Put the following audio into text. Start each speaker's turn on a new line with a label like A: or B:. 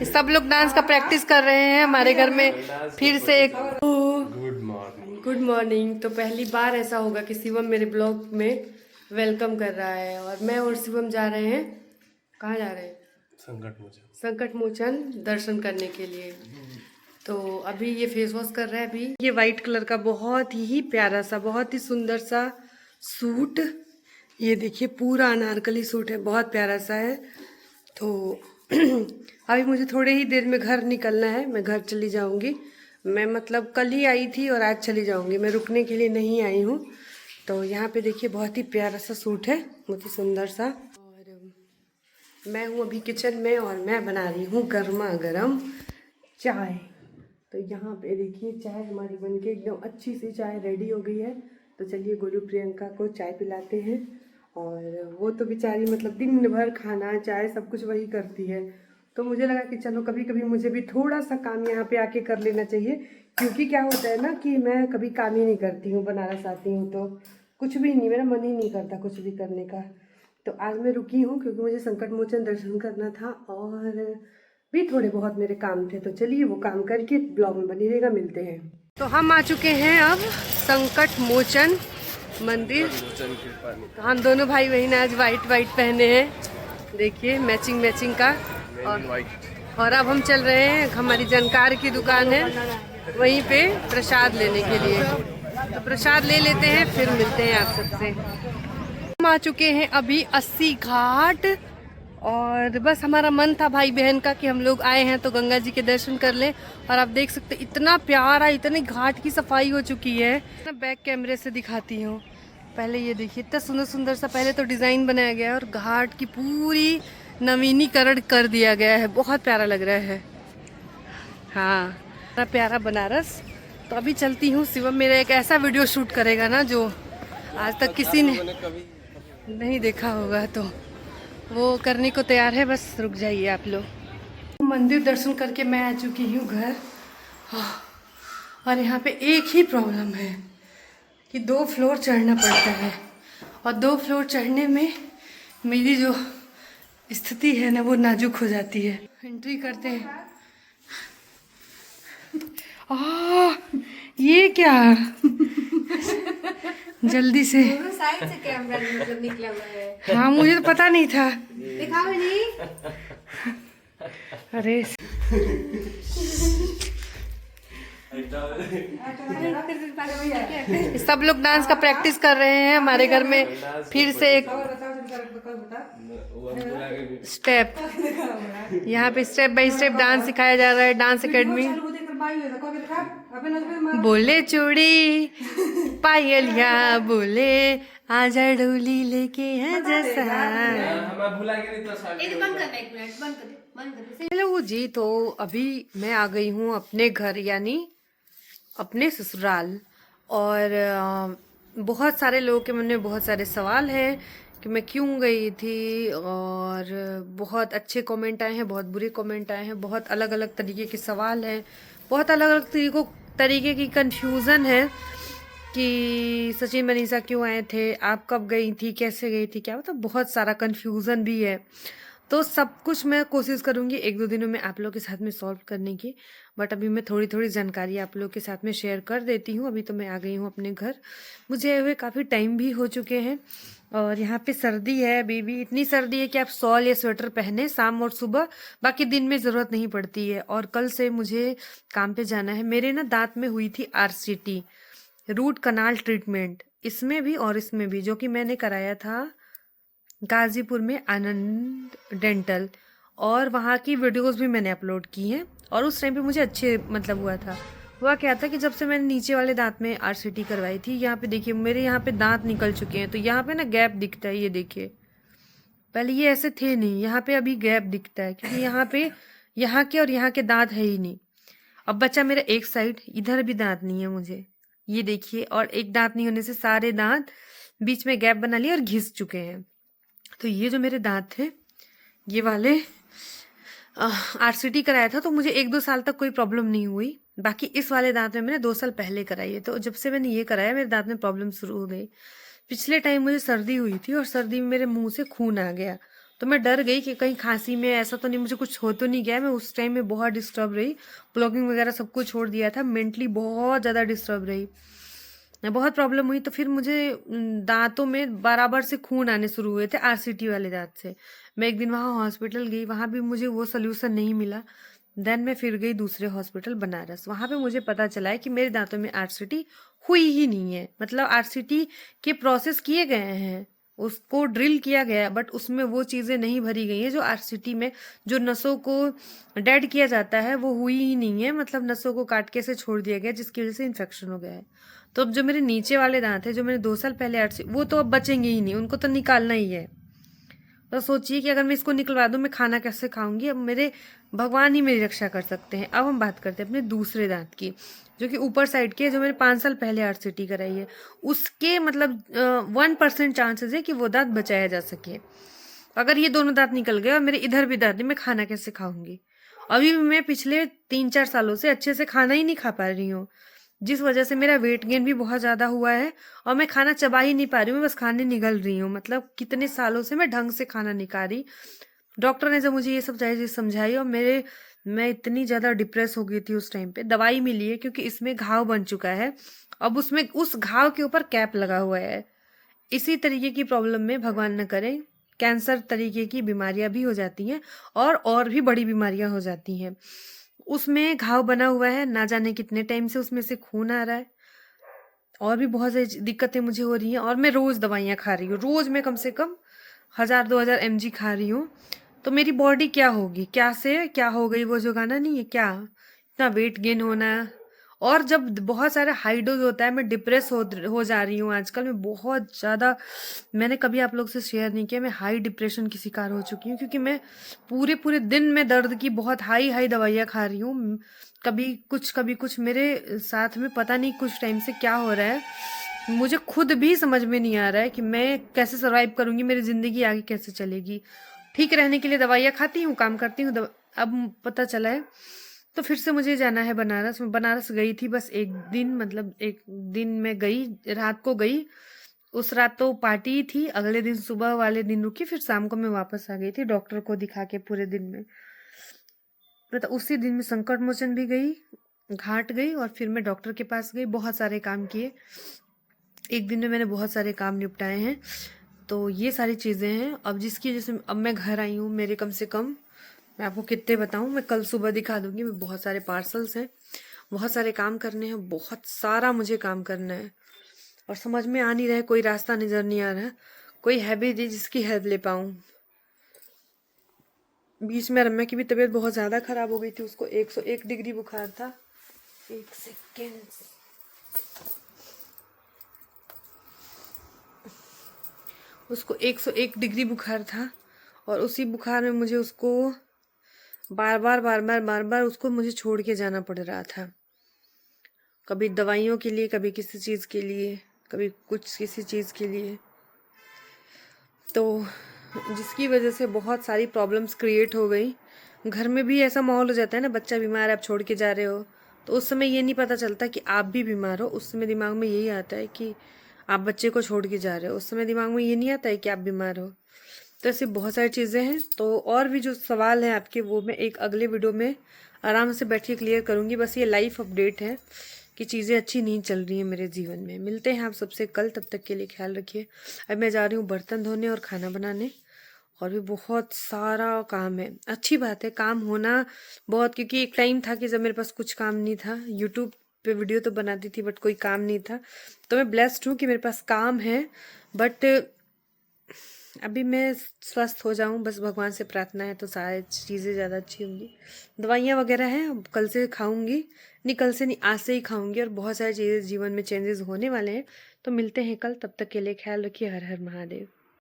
A: सब लोग डांस का प्रैक्टिस कर रहे हैं हमारे घर में। फिर से एक गुड मॉर्निंग। तो पहली बार ऐसा होगा कि शिवम मेरे ब्लॉग में वेलकम कर रहा है और मैं और शिवम जा रहे हैं। कहाँ जा रहे हैं? संकट मोचन दर्शन करने के लिए। तो अभी ये फेस वॉश कर रहा है। अभी ये वाइट कलर का बहुत ही प्यारा सा, बहुत ही सुंदर सा सूट, ये देखिए पूरा अनारकली सूट है, बहुत प्यारा सा है। तो अभी मुझे थोड़े ही देर में घर निकलना है, मैं घर चली जाऊंगी। मैं मतलब कल ही आई थी और आज चली जाऊंगी, मैं रुकने के लिए नहीं आई हूँ। तो यहाँ पे देखिए बहुत ही प्यारा सा सूट है, बहुत ही सुंदर सा। और मैं हूँ अभी किचन में और मैं बना रही हूँ गर्मा गर्म चाय। तो यहाँ पे देखिए चाय हमारी बनके एकदम अच्छी सी चाय रेडी हो गई है। तो चलिए गोलू प्रियंका को चाय पिलाते हैं। और वो तो बेचारी मतलब दिन भर खाना चाय सब कुछ वही करती है। तो मुझे लगा कि चलो कभी कभी मुझे भी थोड़ा सा काम यहाँ पे आके कर लेना चाहिए। क्योंकि क्या होता है ना कि मैं कभी काम ही नहीं करती हूँ, बनारस आती हूँ तो कुछ भी नहीं, मेरा मन ही नहीं करता कुछ भी करने का। तो आज मैं रुकी हूँ क्योंकि मुझे संकट मोचन दर्शन करना था और भी थोड़े बहुत मेरे काम थे। तो चलिए वो काम करके ब्लॉग में बनी रहेगा, मिलते हैं। तो हम आ चुके हैं अब संकट मोचन मंदिर। तो हम दोनों भाई बहन आज वाइट पहने हैं, देखिए मैचिंग मैचिंग का। और अब हम चल रहे हैं, हमारी जानकार की दुकान है वहीं पे प्रसाद लेने के लिए। तो प्रसाद ले लेते हैं फिर मिलते हैं आप सबसे। हम आ चुके हैं अभी 80 घाट और बस हमारा मन था भाई बहन का कि हम लोग आए हैं तो गंगा जी के दर्शन कर लें। और आप देख सकते इतना प्यारा, इतने घाट की सफाई हो चुकी है। मैं बैक कैमरे से दिखाती हूँ। पहले ये देखिए इतना सुंदर सुंदर सा पहले तो डिज़ाइन बनाया गया है और घाट की पूरी नवीनीकरण कर दिया गया है, बहुत प्यारा लग रहा है। हाँ इतना प्यारा बनारस। तो अभी चलती हूँ, शिवम मेरा एक ऐसा वीडियो शूट करेगा ना जो आज तक किसी ने नहीं देखा होगा, तो वो करने को तैयार है, बस रुक जाइए आप लोग। मंदिर दर्शन करके मैं आ चुकी हूँ घर। और यहाँ पे एक ही प्रॉब्लम है कि 2 फ्लोर चढ़ना पड़ता है और 2 फ्लोर चढ़ने में मेरी जो स्थिति है ना वो नाजुक हो जाती है। एंट्री करते हैं। ये क्या जल्दी से
B: साइड से कैमरा मतलब निकला हुआ है।
A: हाँ मुझे तो पता नहीं था।
B: दिखाओ नहीं।
A: अरे सब लोग डांस का प्रैक्टिस कर रहे हैं हमारे घर में। फिर से एक स्टेप, यहाँ पे स्टेप बाय स्टेप डांस सिखाया जा रहा है, डांस एकेडमी। बोले चूड़ी पायलिया बोले आजा डोली लेके है जैसा। हेलो जी, तो अभी मैं आ गई हूँ अपने घर यानी अपने ससुराल। और बहुत सारे लोगों के मन में बहुत सारे सवाल हैं कि मैं क्यों गई थी। और बहुत अच्छे कमेंट आए हैं, बहुत बुरे कमेंट आए हैं, बहुत अलग अलग तरीके के सवाल हैं, बहुत अलग अलग तरीके की कंफ्यूजन है कि सचिन मनीषा क्यों आए थे, आप कब गई थी, कैसे गई थी, क्या मतलब बहुत सारा कंफ्यूजन भी है। तो सब कुछ मैं कोशिश करूंगी 1-2 दिनों में आप लोग के साथ में सॉल्व करने की। बट अभी मैं थोड़ी थोड़ी जानकारी आप लोग के साथ में शेयर कर देती हूँ। अभी तो मैं आ गई हूँ अपने घर, मुझे आए हुए काफ़ी टाइम भी हो चुके हैं। और यहाँ पे सर्दी है, बेबी इतनी सर्दी है कि आप शॉल या स्वेटर पहने शाम और सुबह, बाकी दिन में ज़रूरत नहीं पड़ती है। और कल से मुझे काम पे जाना है। मेरे ना दांत में हुई थी RCT, रूट कनाल ट्रीटमेंट, इसमें भी और इसमें भी, जो कि मैंने कराया था गाजीपुर में आनंद डेंटल। और वहाँ की वीडियोस भी मैंने अपलोड की हैं और उस टाइम पे मुझे अच्छे मतलब हुआ था। हुआ क्या था कि जब से मैंने नीचे वाले दांत में RCT करवाई थी, यहाँ पे देखिए मेरे यहाँ पे दांत निकल चुके हैं। तो यहाँ पे ना गैप दिखता है, ये देखिए पहले ये ऐसे थे नहीं, यहाँ पे अभी गैप दिखता है क्योंकि यहाँ पे यहाँ के और यहाँ के दांत है ही नहीं। अब बच्चा मेरा एक साइड, इधर भी दांत नहीं है मुझे, ये देखिए। और एक दांत नहीं होने से सारे दांत बीच में गैप बना लिए और घिस चुके हैं। तो ये जो मेरे दांत थे ये वाले RCT कराया था तो मुझे 1-2 साल तक कोई प्रॉब्लम नहीं हुई। बाकी इस वाले दांत में मैंने 2 साल पहले कराई है। तो जब से मैंने ये कराया मेरे दांत में प्रॉब्लम शुरू हो गई। पिछले टाइम मुझे सर्दी हुई थी और सर्दी में मेरे मुंह से खून आ गया, तो मैं डर गई कि कहीं खांसी में ऐसा तो नहीं, मुझे कुछ हो तो नहीं गया। मैं उस टाइम में बहुत डिस्टर्ब रही, ब्लॉगिंग वगैरह सब कुछ छोड़ दिया था, मेंटली बहुत ज़्यादा डिस्टर्ब रही, बहुत प्रॉब्लम हुई। तो फिर मुझे दांतों में बराबर से खून आने शुरू हुए थे, आरसीटी वाले दांत से। मैं एक दिन वहाँ हॉस्पिटल गई, वहाँ भी मुझे वो सोल्यूशन नहीं मिला। देन मैं फिर गई दूसरे हॉस्पिटल बनारस, वहाँ पे मुझे पता चला है कि मेरे दांतों में आरसीटी हुई ही नहीं है। मतलब आरसीटी के प्रोसेस किए गए हैं, उसको ड्रिल किया गया, बट उसमें वो चीज़ें नहीं भरी गई हैं जो आरसीटी में, जो नसों को डेड किया जाता है वो हुई ही नहीं है। मतलब नसों को काट के से छोड़ दिया गया, जिसकी वजह से इन्फेक्शन हो गया है। तो अब जो मेरे नीचे वाले दांत है, जो मैंने 2 साल पहले आरसीटी, वो तो अब बचेंगे ही नहीं, उनको तो निकालना ही है। तो सोचिए कि अगर मैं इसको निकलवा दूं, मैं खाना कैसे खाऊंगी। अब मेरे भगवान ही मेरी रक्षा कर सकते हैं। अब हम बात करते हैं अपने दूसरे दांत की, जो कि ऊपर साइड के, जो मैंने 5 साल पहले आरसीटी कराई है। उसके मतलब 1% चांसेस है कि वो दांत बचाया जा सके। अगर ये दोनों दांत निकल गए और मेरे इधर भी दांत नहीं, मैं खाना कैसे खाऊंगी। अभी भी मैं पिछले 3-4 सालों से अच्छे से खाना ही नहीं खा पा रही हूँ, जिस वजह से मेरा वेट गेन भी बहुत ज़्यादा हुआ है और मैं खाना चबा ही नहीं पा रही हूँ, मैं बस खाने निगल रही हूँ। मतलब कितने सालों से मैं ढंग से खाना नहीं खा रही। डॉक्टर ने जब मुझे ये सब चीज़ समझाई, और मैं इतनी ज़्यादा डिप्रेस हो गई थी उस टाइम पे। दवाई मिली है क्योंकि इसमें घाव बन चुका है, अब उसमें उस घाव के ऊपर कैप लगा हुआ है। इसी तरीके की प्रॉब्लम में, भगवान न करे, कैंसर तरीके की बीमारियां भी हो जाती हैं और भी बड़ी बीमारियां हो जाती हैं। उसमें घाव बना हुआ है, ना जाने कितने टाइम से उसमें से खून आ रहा है, और भी बहुत सारी दिक्कतें मुझे हो रही हैं। और मैं रोज दवाइयाँ खा रही हूँ, रोज मैं कम से कम 1000-2000 mg खा रही हूँ। तो मेरी बॉडी क्या होगी, क्या से क्या हो गई, वो जो गाना नहीं है क्या, इतना वेट गेन होना। और जब बहुत सारा हाई डोज होता है, मैं डिप्रेस हो जा रही हूँ आजकल। मैं बहुत ज़्यादा, मैंने कभी आप लोग से शेयर नहीं किया, मैं हाई डिप्रेशन की शिकार हो चुकी हूँ, क्योंकि मैं पूरे पूरे दिन में दर्द की बहुत हाई हाई दवाइयाँ खा रही हूँ। कभी कुछ मेरे साथ में पता नहीं कुछ टाइम से क्या हो रहा है, मुझे खुद भी समझ में नहीं आ रहा है कि मैं कैसे सर्वाइव करूंगी, मेरी ज़िंदगी आगे कैसे चलेगी। ठीक रहने के लिए दवाइयाँ खाती हूँ, काम करती हूँ। अब पता चला है तो फिर से मुझे जाना है बनारस। मैं बनारस गई थी बस एक दिन, मतलब एक दिन मैं गई, रात को गई। उस रात तो पार्टी थी, अगले दिन सुबह वाले दिन रुकी, फिर शाम को मैं वापस आ गई थी डॉक्टर को दिखा के पूरे दिन में। मतलब उसी दिन में संकट मोचन भी गई, घाट गई, और फिर मैं डॉक्टर के पास गई। बहुत सारे काम किए, एक दिन में मैंने बहुत सारे काम निपटाए हैं। तो ये सारी चीज़ें हैं। अब जिसकी वजह से अब मैं घर आई हूँ, मेरे कम से कम, मैं आपको कितने बताऊँ, मैं कल सुबह दिखा दूंगी। मैं बहुत सारे पार्सल्स हैं, बहुत सारे काम करने हैं, बहुत सारा मुझे काम करना है, और समझ में आ नहीं रहा है, कोई रास्ता नज़र नहीं आ रहा है, कोई है भी नहीं जिसकी हेल्प ले पाऊँ। बीच में रम्या की भी तबीयत बहुत ज़्यादा ख़राब हो गई थी, उसको 101 डिग्री बुखार था। एक सेकेंड, उसको 101 डिग्री बुखार था, और उसी बुखार में मुझे उसको बार बार उसको मुझे छोड़ के जाना पड़ रहा था। कभी दवाइयों के लिए, कभी किसी चीज़ के लिए, कभी कुछ किसी चीज़ के लिए। तो जिसकी वजह से बहुत सारी प्रॉब्लम्स क्रिएट हो गई। घर में भी ऐसा माहौल हो जाता है ना, बच्चा बीमार है, आप छोड़ के जा रहे हो, तो उस समय ये नहीं पता चलता कि आप भी बीमार हो। उस समय दिमाग में यही आता है कि आप बच्चे को छोड़ के जा रहे हो, उस समय दिमाग में ये नहीं आता है कि आप बीमार हो। तो ऐसी बहुत सारी चीज़ें हैं। तो और भी जो सवाल हैं आपके, वो मैं एक अगले वीडियो में आराम से बैठ के क्लियर करूँगी। बस ये लाइफ अपडेट है कि चीज़ें अच्छी नहीं चल रही हैं मेरे जीवन में। मिलते हैं आप सबसे कल, तब तक के लिए ख्याल रखिए। अब मैं जा रही हूँ बर्तन धोने और खाना बनाने, और भी बहुत सारा काम है। अच्छी बात है काम होना बहुत, क्योंकि एक टाइम था कि जब मेरे पास कुछ काम नहीं था, यूट्यूब पे वीडियो तो बनाती थी बट कोई काम नहीं था। तो मैं ब्लेस्ड हूँ कि मेरे पास काम है, बट अभी मैं स्वस्थ हो जाऊं, बस भगवान से प्रार्थना है, तो शायद चीज़ें ज़्यादा अच्छी होंगी। दवाइयाँ वगैरह हैं, अब कल से खाऊंगी, नहीं कल से नहीं, आज से ही खाऊंगी, और बहुत सारी चीज़ें जीवन में चेंजेस होने वाले हैं। तो मिलते हैं कल, तब तक के लिए ख्याल रखिए। हर हर महादेव।